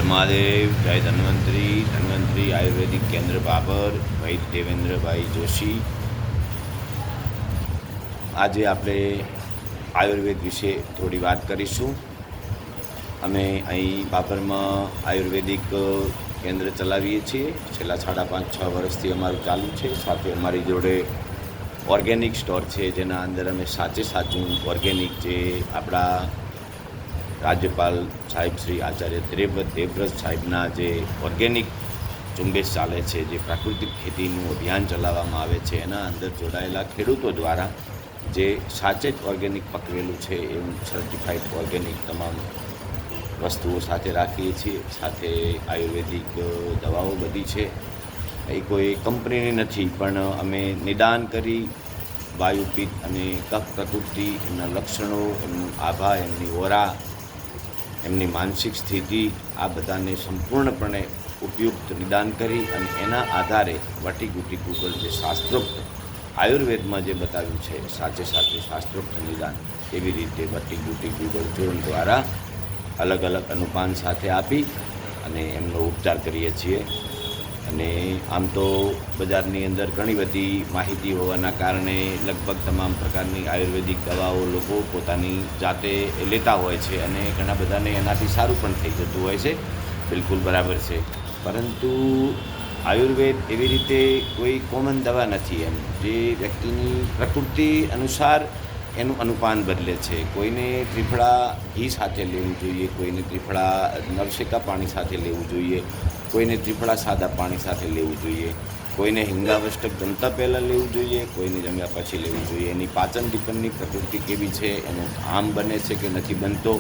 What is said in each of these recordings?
મહાદેવ જય ધન્વંતરી આયુર્વેદિક કેન્દ્ર બાબર ભાઈ દેવેન્દ્રભાઈ જોશી। આજે આપણે આયુર્વેદ વિશે થોડી વાત કરીશું। અમે અહીં બાબરમાં આયુર્વેદિક કેન્દ્ર ચલાવીએ છીએ। છેલ્લા 5.5-6 વર્ષથી અમારું ચાલુ છે। સાથે અમારી જોડે ઓર્ગેનિક સ્ટોર છે, જેના અંદર અમે સાચું ઓર્ગેનિક જે આપણા રાજ્યપાલ સાહેબ શ્રી આચાર્ય દેવવ્રત સાહેબના જે ઓર્ગેનિક ઝુંબેશ ચાલે છે, જે પ્રાકૃતિક ખેતીનું અભિયાન ચલાવવામાં આવે છે, એના અંદર જોડાયેલા ખેડૂતો દ્વારા જે સાચે જ ઓર્ગેનિક પકવેલું છે એવું સર્ટિફાઈડ ઓર્ગેનિક તમામ વસ્તુઓ સાથે રાખીએ છીએ। સાથે આયુર્વેદિક દવાઓ બધી છે, એ કોઈ કંપનીની નથી, પણ અમે નિદાન કરી વાયુપિત્ત અને કફ પ્રકૃતિ, એમના લક્ષણો, એમનું આભા, એમની ઓરા, એમની માનસિક સ્થિતિ, આ બધાને સંપૂર્ણપણે ઉપયુક્ત નિદાન કરી અને એના આધારે વટીગુટી ગૂગલ જે શાસ્ત્રોક્ત આયુર્વેદમાં જે બતાવ્યું છે સાથે શાસ્ત્રોક્ત નિદાન, એવી રીતે વટીગુટી ગૂગલ ચૂર્ણ દ્વારા અલગ અલગ અનુપાન સાથે આપી અને એમનો ઉપચાર કરીએ છીએ। અને આમ તો બજારની અંદર ઘણી બધી માહિતી હોવાના કારણે લગભગ તમામ પ્રકારની આયુર્વેદિક દવાઓ લોકો પોતાની જાતે લેતા હોય છે અને ઘણા બધાને એનાથી સારું પણ થઈ જતું હોય છે, બિલકુલ બરાબર છે। પરંતુ આયુર્વેદ એવી રીતે કોઈ કોમન દવા નથી, એમ જે વ્યક્તિની પ્રકૃતિ અનુસાર એનું અનુપાન બદલે છે। કોઈને ત્રિફળા ઘી સાથે લેવું જોઈએ, કોઈને ત્રિફળા નવશેકા પાણી સાથે લેવું જોઈએ, કોઈને ત્રિફળા સાદા પાણી સાથે લેવું જોઈએ, કોઈને હિંગાવષ્ટક જમતા પહેલાં લેવું જોઈએ, કોઈને જમ્યા પછી લેવું જોઈએ। એની પાચન ટીપણની પ્રકૃતિ કેવી છે, એનું આમ બને છે કે નથી બનતો,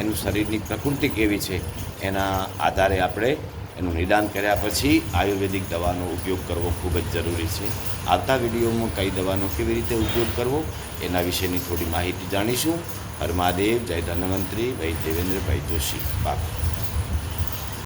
એનું શરીરની પ્રકૃતિ કેવી છે, એના આધારે આપણે એનું નિદાન કર્યા પછી આયુર્વેદિક દવાનો ઉપયોગ કરવો ખૂબ જ જરૂરી છે। આવતા વિડીયોમાં કઈ દવાનો કેવી રીતે ઉપયોગ કરવો એના વિશેની થોડી માહિતી જાણીશું। હર મહાદેવ, જય ધન્વંતરી, ભાઈ દેવેન્દ્રભાઈ જોશી, બાપ।